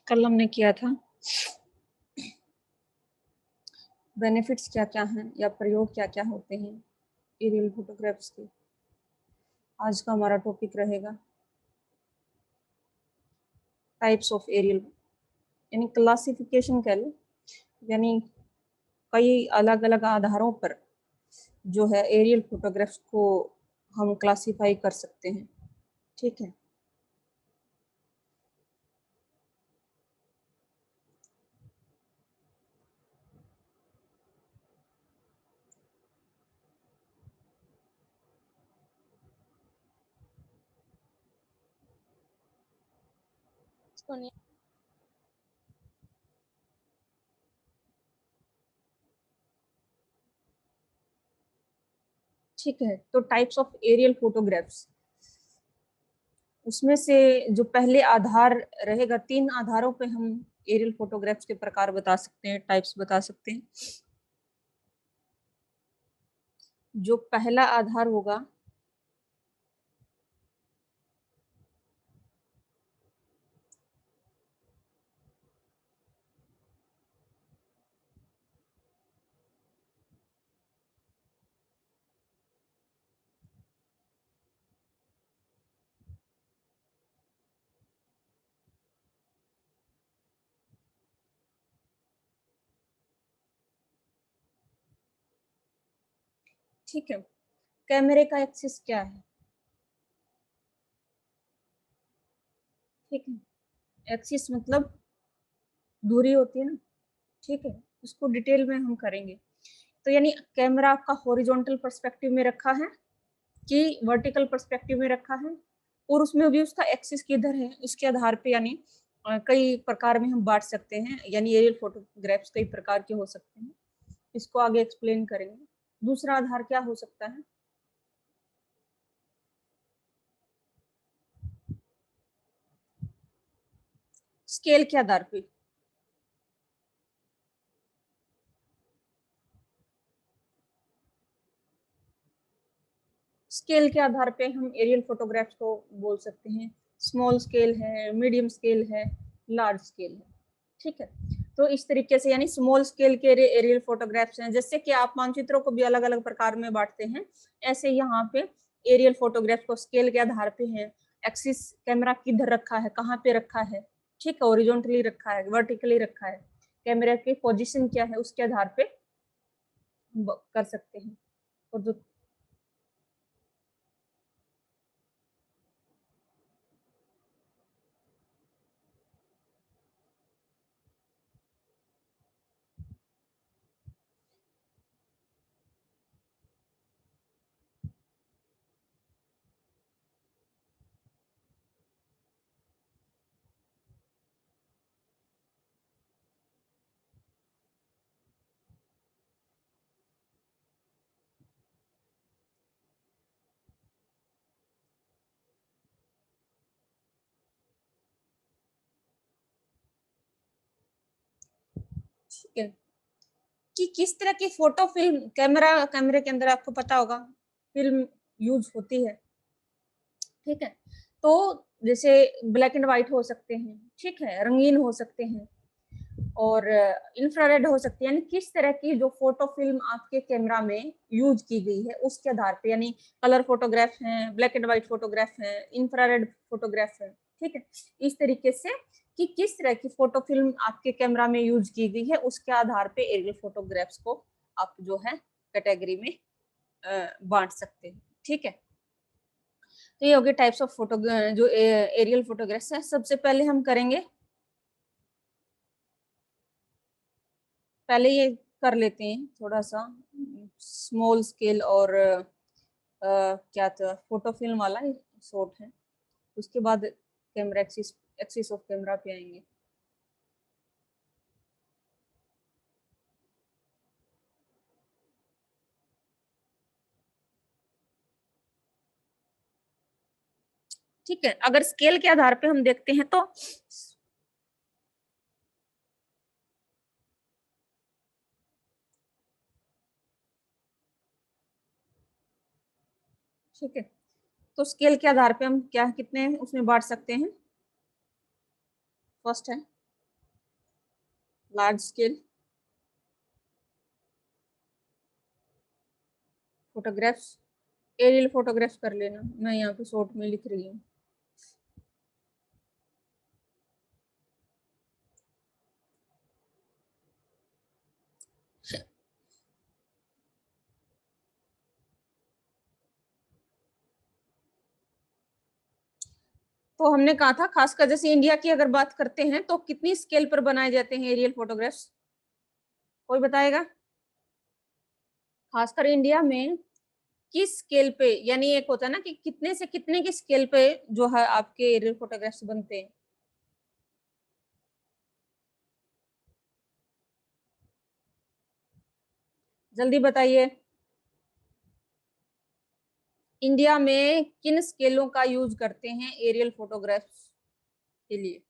कल हमने किया था बेनिफिट्स क्या क्या हैं या प्रयोग क्या क्या होते हैं एरियल फोटोग्राफ्स के। आज का हमारा टॉपिक रहेगा टाइप्स ऑफ एरियल, यानी क्लासिफिकेशन कह लो, यानी कई अलग अलग आधारों पर जो है एरियल फोटोग्राफ्स को हम क्लासिफाई कर सकते हैं। ठीक है, ठीक है। तो टाइप्स ऑफ एरियल फोटोग्राफ्स, उसमें से जो पहले आधार रहेगा, 3 आधारों पे हम एरियल फोटोग्राफ्स के प्रकार बता सकते हैं, टाइप्स बता सकते हैं। जो पहला आधार होगा ठीक है, कैमरे का एक्सिस क्या है। ठीक है, एक्सिस मतलब दूरी होती है ना। ठीक है, उसको डिटेल में हम करेंगे। तो यानी कैमरा आपका हॉरिजॉन्टल पर्सपेक्टिव में रखा है कि वर्टिकल पर्सपेक्टिव में रखा है, और उसमें भी उसका एक्सिस किधर है उसके आधार पे, यानी कई प्रकार में हम बांट सकते हैं, यानी एरियल फोटोग्राफ्स कई प्रकार के हो सकते हैं। इसको आगे एक्सप्लेन करेंगे। दूसरा आधार क्या हो सकता है। स्केल के आधार पे, स्केल के आधार पे हम एरियल फोटोग्राफ्स को बोल सकते हैं। स्मॉल स्केल है, मीडियम स्केल है, लार्ज स्केल है। ठीक है, तो इस तरीके से यानी स्मॉल स्केल के एरियल फोटोग्राफ्स हैं। जैसे कि आप मानचित्रों को भी अलग अलग प्रकार में बांटते हैं, ऐसे यहाँ पे एरियल फोटोग्राफ्स को स्केल के आधार पे है। एक्सिस कैमरा किधर रखा है, कहाँ पे रखा है, ठीक है, ओरिजेंटली रखा है, वर्टिकली रखा है, कैमरा की पोजीशन क्या है, उसके आधार पे कर सकते हैं। और जो ठीक है कि किस तरह की फोटो फिल्म कैमरे के अंदर आपको पता होगा फिल्म यूज होती है। ठीक है, तो जैसे ब्लैक एंड व्हाइट हो सकते हैं, ठीक है, रंगीन हो सकते हैं, और इंफ्रारेड हो सकती है। यानी किस तरह की जो फोटो फिल्म आपके कैमरा में यूज की गई है उसके आधार पे, यानी कलर फोटोग्राफ है, ब्लैक एंड व्हाइट फोटोग्राफ है, इंफ्रारेड फोटोग्राफ है। ठीक है, इस तरीके से कि किस तरह की फोटो फिल्म आपके कैमरा में यूज की गई है उसके आधार पे एरियल फोटोग्राफ्स को आप जो है कैटेगरी में बांट सकते हैं। ठीक है, तो ये हो गए टाइप्स ऑफ फोटो, जो एरियल फोटोग्राफ्स है। सबसे पहले हम करेंगे, पहले ये कर लेते हैं थोड़ा सा स्मॉल स्केल और क्या था फोटो फिल्म वाला शॉट है। उसके बाद camera axis, axis of camera पे आएंगे। ठीक है, अगर स्केल के आधार पे हम देखते हैं तो ठीक है, तो स्केल के आधार पे हम क्या कितने उसमें बांट सकते हैं। फर्स्ट है large scale photographs, aerial photographs कर लेना, मैं यहाँ पे शॉर्ट में लिख रही हूँ। तो हमने कहा था खासकर जैसे इंडिया की अगर बात करते हैं तो कितनी स्केल पर बनाए जाते हैं एरियल फोटोग्राफ्स, कोई बताएगा? खासकर इंडिया में किस स्केल पे, यानी एक होता है ना कि कितने से कितने की स्केल पे जो है आपके एरियल फोटोग्राफ्स बनते हैं? जल्दी बताइए, इंडिया में किन स्केलों का यूज करते हैं एरियल फोटोग्राफ्स के लिए?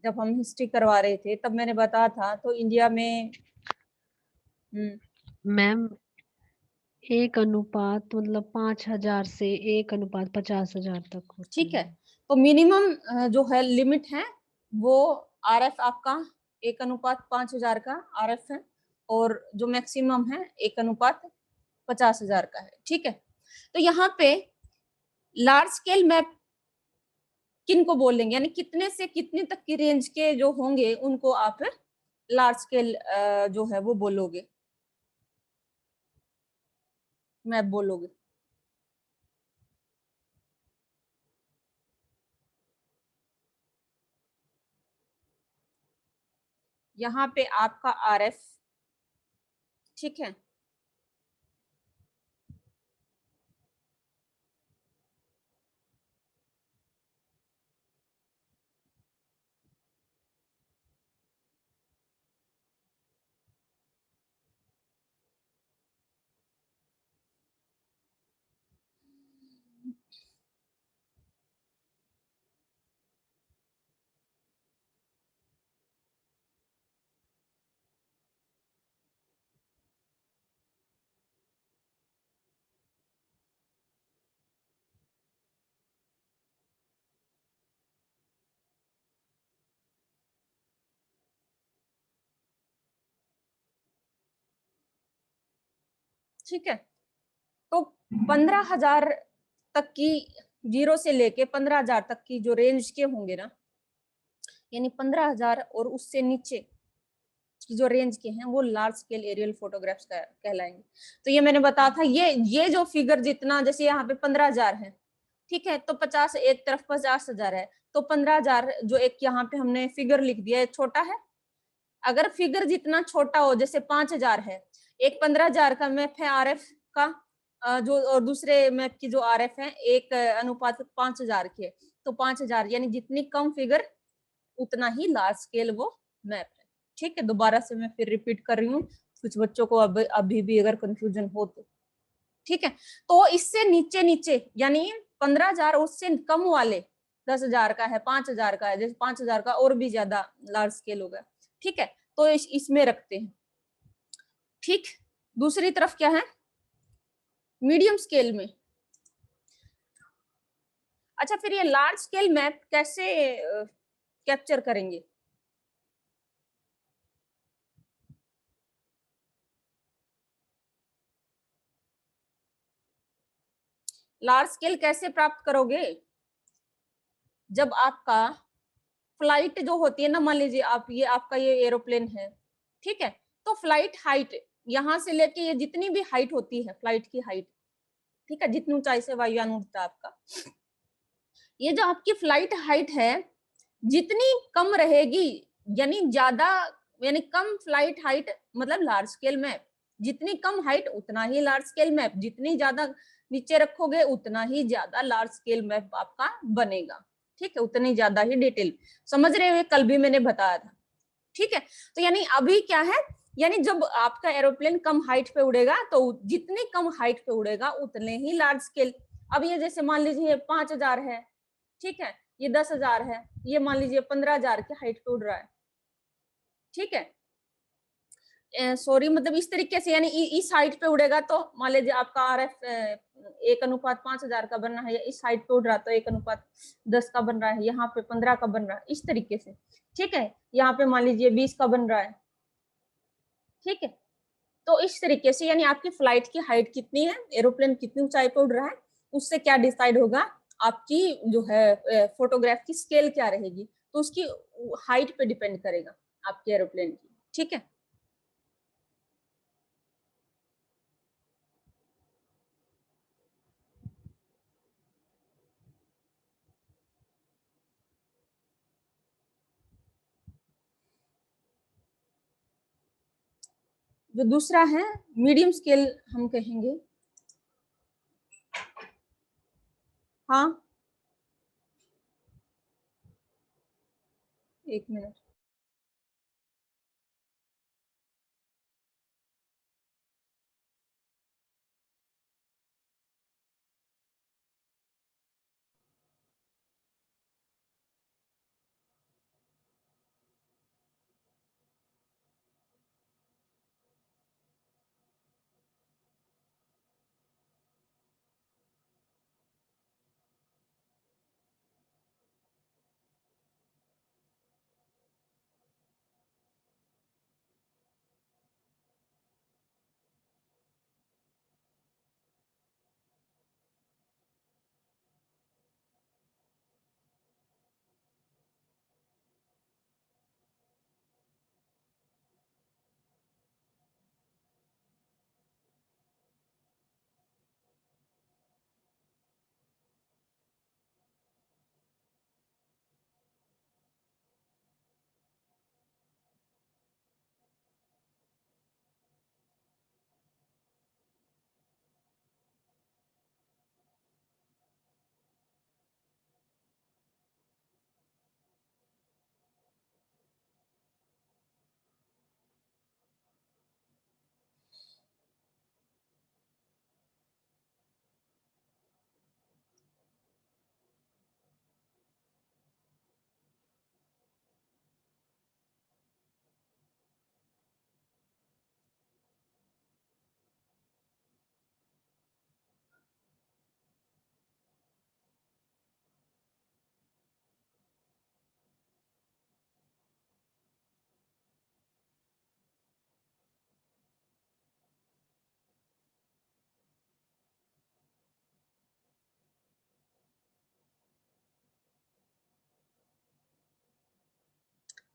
जब हम हिस्ट्री करवा रहे थे तब मैंने बताया था, तो इंडिया में मैम 1 अनुपात मतलब 5,000 से 1 अनुपात 50,000 तक होता ठीक है, तो मिनिमम जो है लिमिट है वो आरएफ आपका 1 अनुपात 5,000 का आरएफ है, और जो मैक्सिमम है 1 अनुपात 50,000 का है। ठीक है, तो यहाँ पे लार्ज स्केल मैप किन को बोलेंगे, यानी कितने से कितने तक की रेंज के जो होंगे उनको आप लार्ज स्केल जो है वो बोलोगे, मैप बोलोगे? यहाँ पे आपका आरएफ, ठीक है, ठीक है, तो 15,000 तक की, 0 से लेके 15,000 तक की जो रेंज के होंगे ना, यानी 15,000 और उससे नीचे की जो रेंज के हैं वो लार्ज स्केल एरियल फोटोग्राफ्स कहलाएंगे। तो ये मैंने बताया था, ये जो फिगर जितना, जैसे यहाँ पे 15,000 है, ठीक है, तो 50 एक तरफ 50,000 है, तो 15,000 जो एक यहाँ पे हमने फिगर लिख दिया है छोटा है। अगर फिगर जितना छोटा हो, जैसे 5,000 है, एक 15,000 का मैप है आरएफ का, जो और दूसरे मैप की जो आरएफ है 1 अनुपात 5,000 के, तो 5,000 यानी जितनी कम फिगर उतना ही लार्ज स्केल वो मैप है। ठीक है, दोबारा से मैं फिर रिपीट कर रही हूँ, कुछ बच्चों को अभी भी अगर कंफ्यूजन हो तो। ठीक है, तो इससे नीचे नीचे यानी 15,000, उससे कम वाले 10,000 का है, 5,000 का है, जैसे 5,000 का और भी ज्यादा लार्ज स्केल होगा। ठीक है, तो इसमें रखते हैं। ठीक, दूसरी तरफ क्या है, मीडियम स्केल में। अच्छा, फिर ये लार्ज स्केल मैप कैसे कैप्चर करेंगे? लार्ज स्केल कैसे प्राप्त करोगे? जब आपका फ्लाइट जो होती है ना, मान लीजिए आप, ये आपका ये एरोप्लेन है, ठीक है, तो फ्लाइट हाइट यहां से लेके ये जितनी भी हाइट होती है, फ्लाइट की हाइट, ठीक है, जितनी ऊंचाई से वायुयान उड़ता है आपका, ये जो आपकी फ्लाइट हाइट है जितनी कम रहेगी, यानी ज्यादा, यानी कम फ्लाइट हाइट मतलब लार्ज स्केल मैप, जितनी कम हाइट उतना ही लार्ज स्केल मैप, जितनी ज्यादा नीचे रखोगे उतना ही ज्यादा लार्ज स्केल मैप आपका बनेगा। ठीक है, उतनी ज्यादा ही डिटेल, समझ रहे हो, कल भी मैंने बताया था। ठीक है, तो यानी अभी क्या है, यानी जब आपका एरोप्लेन कम हाइट पे उड़ेगा तो जितनी कम हाइट पे उड़ेगा उतने ही लार्ज स्केल। अब ये जैसे मान लीजिए 5,000 है, ठीक है, ये 10,000 है, ये मान लीजिए 15,000 की हाइट पे उड़ रहा है। ठीक है, सॉरी, मतलब इस तरीके से, यानी इस हाइट पे उड़ेगा तो मान लीजिए आपका RF 1:5000 का बन रहा है, या इस हाइट पे उड़ रहा तो 1:10 का बन रहा है, यहाँ पे 15 का बन रहा है, इस तरीके से। ठीक है, यहाँ पे मान लीजिए 20 का बन रहा है। ठीक है, तो इस तरीके से, यानी आपकी फ्लाइट की हाइट कितनी है, एरोप्लेन कितनी ऊंचाई पे उड़ रहा है, उससे क्या डिसाइड होगा, आपकी जो है फोटोग्राफ की स्केल क्या रहेगी, तो उसकी हाइट पे डिपेंड करेगा आपके एरोप्लेन की। ठीक है, जो दूसरा है मीडियम स्केल हम कहेंगे। हाँ, एक मिनट।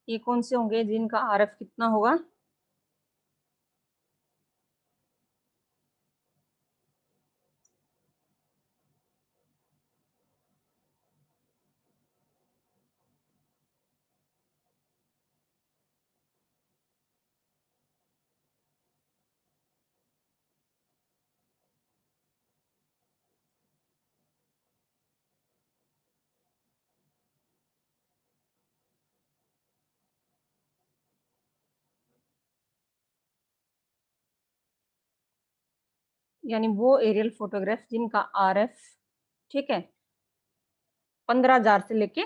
ये कौन से होंगे जिनका RF कितना होगा? यानी वो एरियल फोटोग्राफ जिनका RF, ठीक है, 15,000 से लेके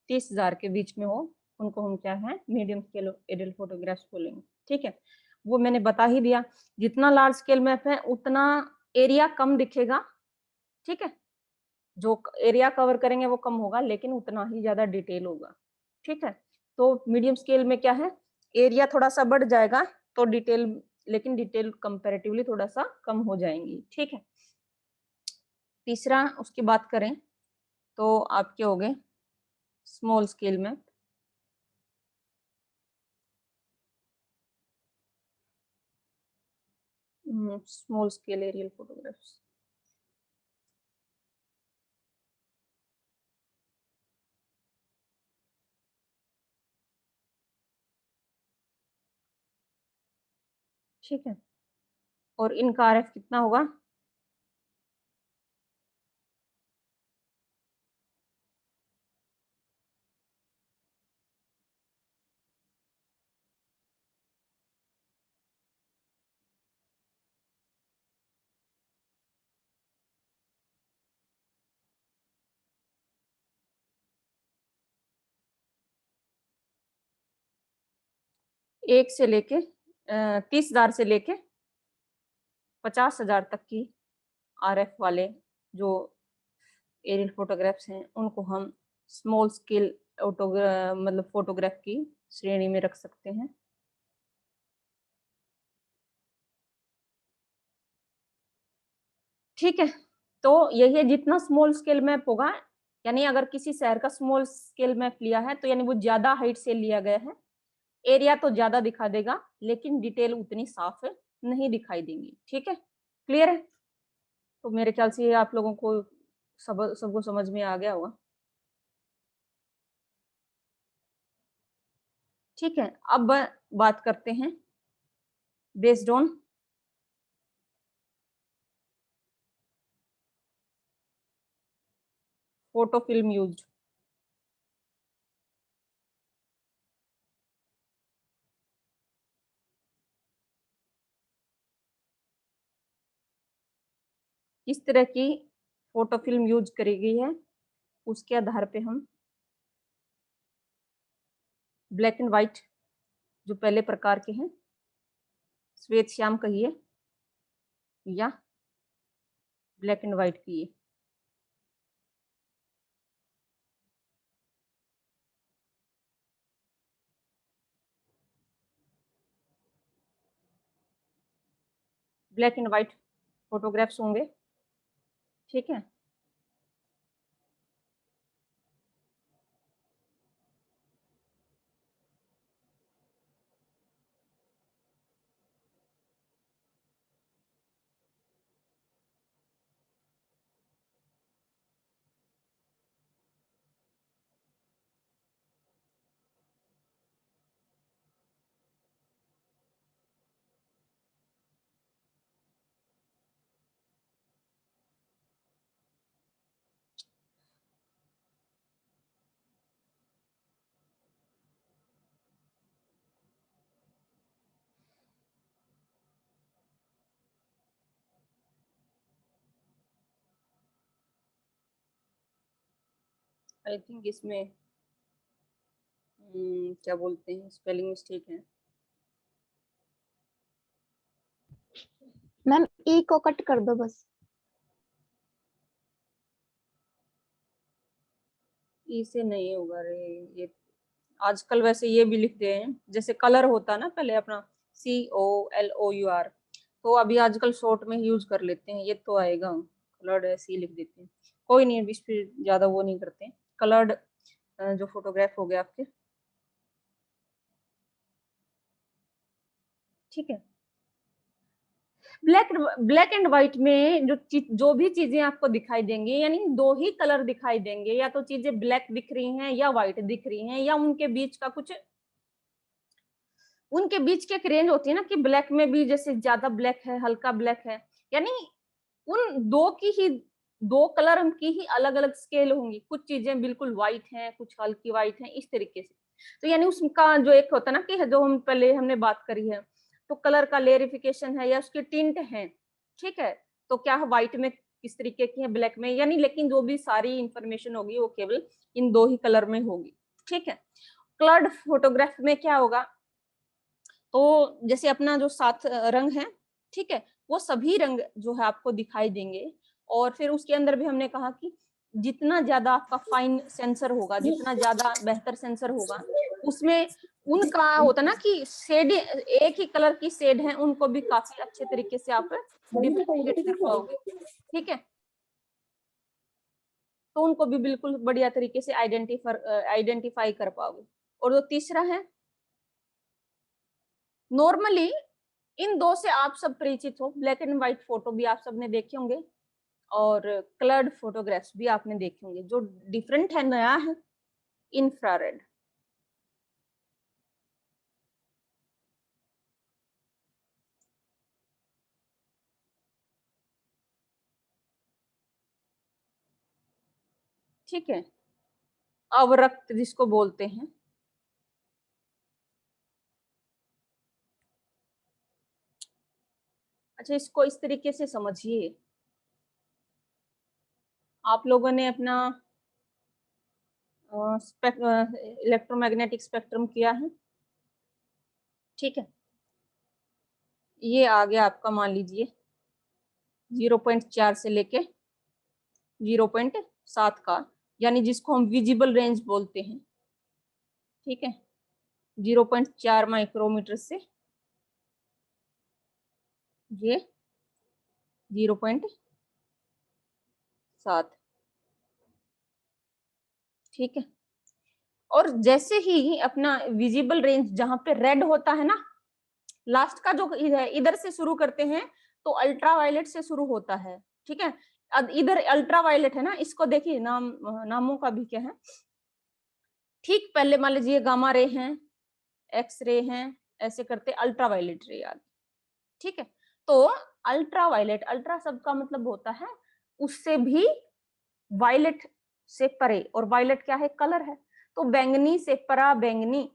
30,000 के बीच में हो, उनको हम क्या है, मीडियम स्केल एरियल फोटोग्राफ्स बोलेंगे। ठीक है, वो मैंने बता ही दिया, जितना लार्ज स्केल मैप है उतना एरिया कम दिखेगा। ठीक है, जो एरिया कवर करेंगे वो कम होगा, लेकिन उतना ही ज्यादा डिटेल होगा। ठीक है, तो मीडियम स्केल में क्या है, एरिया थोड़ा सा बढ़ जाएगा तो डिटेल, लेकिन डिटेल कंपैरेटिवली थोड़ा सा कम हो जाएंगी। ठीक है, तीसरा उसकी बात करें तो आपके हो गए स्मॉल स्केल में, स्मॉल स्केल एरियल फोटोग्राफ्स। ठीक है, और इनका RF कितना होगा? एक से लेके 30,000 से लेके 50,000 तक की RF वाले जो एरियल फोटोग्राफ्स हैं उनको हम स्मॉल स्केल मतलब फोटोग्राफ की श्रेणी में रख सकते हैं। ठीक है, तो यही है, जितना स्मॉल स्केल मैप होगा, यानी अगर किसी शहर का स्मॉल स्केल मैप लिया है तो यानी वो ज्यादा हाइट से लिया गया है, एरिया तो ज्यादा दिखा देगा लेकिन डिटेल उतनी साफ नहीं दिखाई देंगी। ठीक है, क्लियर है? तो मेरे ख्याल से आप लोगों को सबको समझ में आ गया होगा। ठीक है, अब बात करते हैं based on photo film used. किस तरह की फोटो फिल्म यूज करी गई है उसके आधार पे हम ब्लैक एंड व्हाइट जो पहले प्रकार के हैं, श्वेत श्याम कहिए या ब्लैक एंड व्हाइट कहिए, ब्लैक एंड व्हाइट फोटोग्राफ्स होंगे। ठीक है, आई थिंक इसमें क्या बोलते हैं, स्पेलिंग मिस्टेक है। मैम ई को कट कर दो बस। ई से नहीं होगा रे, ये आजकल वैसे ये भी लिखते हैं जैसे कलर होता ना पहले अपना COLOUR, तो अभी आजकल शॉर्ट में यूज कर लेते हैं, ये तो आएगा कलर्ड ऐसे ही लिख देते हैं। कोई नहीं, इस पे ज्यादा वो नहीं करते। कलर्ड जो फोटोग्राफ हो गया आपके। ठीक है, ब्लैक एंड व्हाइट में जो भी चीजें आपको दिखाई देंगी, यानी दो ही कलर दिखाई देंगे, या तो चीजें ब्लैक दिख रही हैं या व्हाइट दिख रही हैं, या उनके बीच का कुछ, उनके बीच की एक रेंज होती है ना कि ब्लैक में भी जैसे ज्यादा ब्लैक है, हल्का ब्लैक है, यानी उन दो कलर की ही अलग अलग स्केल होंगी। कुछ चीजें बिल्कुल व्हाइट हैं, कुछ हल्की व्हाइट हैं, इस तरीके से। तो यानी उसका जो एक होता है ना कि जो हम पहले हमने बात करी है, तो कलर का लेयरिफिकेशन है या उसके टिंट है। ठीक है, तो क्या है व्हाइट में किस तरीके की है, ब्लैक में, यानी लेकिन जो भी सारी इंफॉर्मेशन होगी वो केवल इन दो ही कलर में होगी। ठीक है, कलर्ड फोटोग्राफ में क्या होगा, तो जैसे अपना जो 7 रंग है, ठीक है, वो सभी रंग जो है आपको दिखाई देंगे। और फिर उसके अंदर भी हमने कहा कि जितना ज्यादा आपका फाइन सेंसर होगा, जितना ज्यादा बेहतर सेंसर होगा, उसमें उनका होता ना कि शेड, एक ही कलर की शेड है, उनको भी काफी अच्छे तरीके से आप डिफ्रेंशिएट कर पाओगे। ठीक है, तो उनको भी बिल्कुल बढ़िया तरीके से आइडेंटिफाई कर पाओगे। और जो तीसरा है, नॉर्मली इन दो से आप सब परिचित हो, ब्लैक एंड व्हाइट फोटो भी आप सबने देखे होंगे और कलर्ड फोटोग्राफ्स भी आपने देखे होंगे। जो डिफरेंट है, नया है, इंफ्रारेड। ठीक है, अवरक्त जिसको बोलते हैं। अच्छा, इसको इस तरीके से समझिए, आप लोगों ने अपना इलेक्ट्रोमैग्नेटिक स्पेक्ट्रम किया है। ठीक है, ये आ गया आपका, मान लीजिए 0.4 से लेके 0.7 का, यानी जिसको हम विजिबल रेंज बोलते हैं। ठीक है, 0.4 माइक्रोमीटर से ये 0.7। ठीक है, और जैसे ही अपना विजिबल रेंज जहां पे रेड होता है ना, लास्ट का जो इधर से शुरू करते हैं तो अल्ट्रावायलेट से शुरू होता है। ठीक है, इधर अल्ट्रावायलेट है ना, इसको देखिए नामों का भी क्या है। ठीक पहले मान लीजिए गामा रे हैं, एक्स रे हैं, ऐसे करते अल्ट्रावायलेट रे आ गई। ठीक है, तो अल्ट्रावायलेट, अल्ट्रा शब्द का मतलब होता है उससे भी वायलेट से परे, और वायलेट क्या है, कलर है। तो बैंगनी से परा बैंगनी।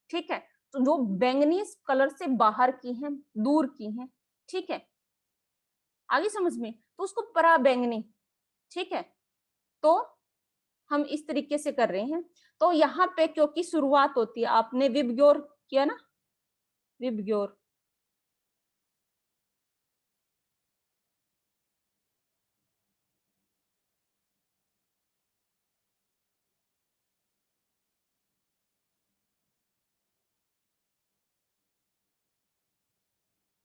ठीक है, तो जो बैंगनी कलर से बाहर की हैं, दूर की हैं। ठीक है, आगे समझ में, तो उसको परा बैंगनी। ठीक है, तो हम इस तरीके से कर रहे हैं। तो यहाँ पे क्योंकि शुरुआत होती है, आपने विबग्योर किया ना, विबग्योर,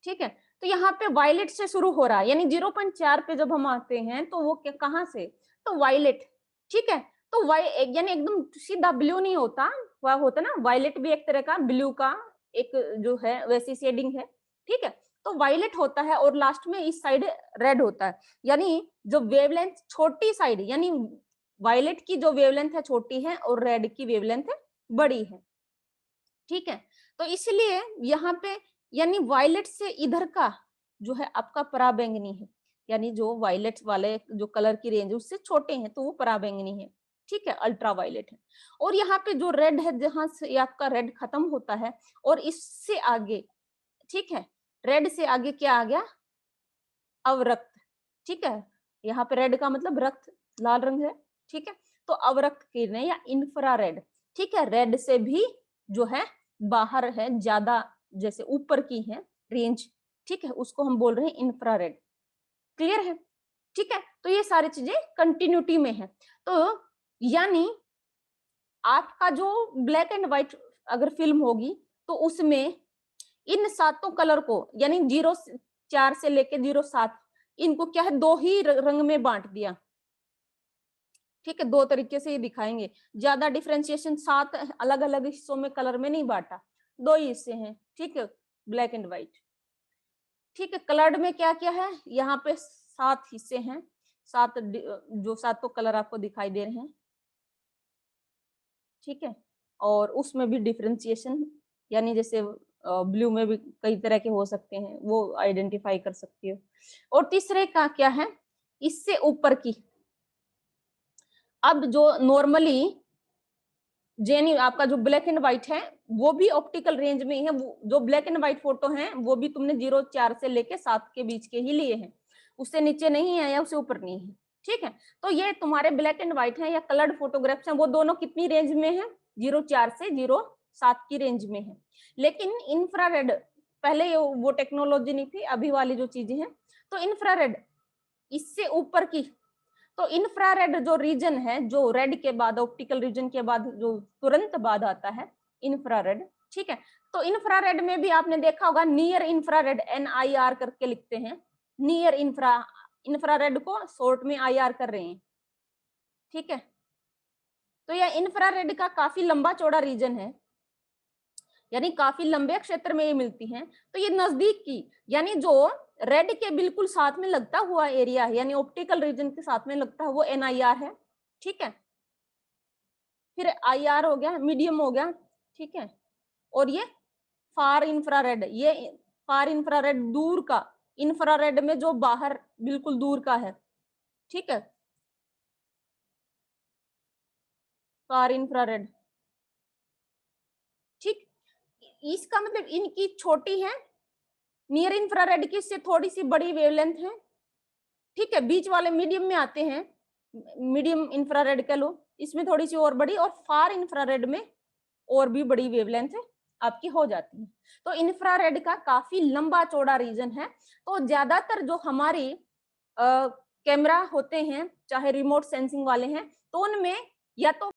ठीक है, तो यहाँ पे वायलेट से शुरू हो रहा है, यानी 0.4 पे जब हम आते हैं तो वो कहाँ से, तो वायलेट। ठीक है, तो यानी एकदम सीधा ब्लू नहीं होता, वह होता ना वायलेट भी एक तरह का ब्लू का एक जो है वैसी शेडिंग है। ठीक है, तो वायलेट होता है और लास्ट में इस साइड रेड होता है, यानी जो वेवलेंथ छोटी साइड, यानी वायलेट की जो वेवलेंथ है छोटी है और रेड की वेवलेंथ बड़ी है। ठीक है, तो इसलिए यहाँ पे यानी वायलेट से इधर का जो है आपका पराबैंगनी है, यानी जो वायलेट वाले जो कलर की रेंज उससे छोटे हैं तो वो पराबैंगनी है। ठीक है, अल्ट्रा वायलेट है। और यहाँ पे जो रेड है, जहां से आपका रेड खत्म होता है और इससे आगे, ठीक है, रेड से आगे क्या आ गया, अवरक्त। ठीक है, यहाँ पे रेड का मतलब रक्त, लाल रंग है। ठीक है, तो अवरक्त किरणें या इंफ्रारेड। ठीक है, रेड से भी जो है बाहर है, ज्यादा जैसे ऊपर की है रेंज। ठीक है, उसको हम बोल रहे हैं इंफ्रारेड। क्लियर है? ठीक है, तो ये सारी चीजें कंटिन्यूटी में है। तो यानी आपका जो ब्लैक एंड व्हाइट अगर फिल्म होगी तो उसमें इन सातों कलर को, यानी 0.4 से लेके 0.7, इनको क्या है, दो ही रंग में बांट दिया। ठीक है, दो तरीके से ये दिखाएंगे, ज्यादा डिफरेंशिएशन 7 अलग अलग हिस्सों में कलर में नहीं बांटा, दो ही हिस्से हैं। ठीक है, ब्लैक एंड व्हाइट। ठीक है, कलर्ड में क्या क्या है, यहाँ पे 7 हिस्से हैं, 7 जो सातों कलर आपको दिखाई दे रहे हैं। ठीक है, और उसमें भी डिफरेंशिएशन, यानी जैसे ब्लू में भी कई तरह के हो सकते हैं, वो आइडेंटिफाई कर सकती हो। और तीसरे का क्या है, इससे ऊपर की, अब जो नॉर्मली जेनी आपका जो ब्लैक एंड व्हाइट है वो भी ऑप्टिकल रेंज में ही है, जो ब्लैक एंड व्हाइट फोटो है वो भी तुमने 0.4 से लेके 7 के बीच के ही लिए हैं, उससे नीचे नहीं है या उससे ऊपर नहीं है। ठीक है, तो ये तुम्हारे ब्लैक एंड व्हाइट है या कलर्ड फोटोग्राफ्स हैं, वो दोनों कितनी रेंज में है, 0.4 से 0.7 की रेंज में है। लेकिन इंफ्रारेड, पहले वो टेक्नोलॉजी नहीं थी, अभी वाली जो चीजें हैं, तो इंफ्रारेड इससे ऊपर की, तो इंफ्रारेड जो रीजन है, जो रेड के बाद ऑप्टिकल रीजन के बाद जो तुरंत बाद आता है, इंफ्रारेड। ठीक है, तो इंफ्रारेड में भी आपने देखा होगा नियर इंफ्रारेड, NIR करके लिखते हैं, नियर इंफ्रारेड को शॉर्ट में IR कर रहे हैं। ठीक है, तो यह इंफ्रारेड का काफी लंबा चौड़ा रीजन है, यानी काफी लंबे क्षेत्र में ये मिलती हैं। तो ये नजदीक की, यानी जो रेड के बिल्कुल साथ में लगता हुआ एरिया है, यानी ऑप्टिकल रीजन के साथ में लगता है, वो NIR है। ठीक है, फिर IR हो गया, मीडियम हो गया। ठीक है, और ये फार इंफ्रारेड, ये फार इंफ्रारेड दूर का, इंफ्रारेड में जो बाहर बिल्कुल दूर का है। ठीक है, फार इंफ्रारेड। ठीक, इसका मतलब इनकी छोटी है, नियर इंफ्रारेड की से थोड़ी सी बड़ी वेवलेंथ है। ठीक है, बीच वाले मीडियम में आते हैं, मीडियम इंफ्रारेड कह लो, इसमें थोड़ी सी और बड़ी, और फार इंफ्रारेड में और भी बड़ी वेवलेंथ आपकी हो जाती है। तो इंफ्रारेड का काफी लंबा चौड़ा रीजन है। तो ज्यादातर जो हमारी कैमरा होते हैं चाहे रिमोट सेंसिंग वाले हैं, तो उनमें या तो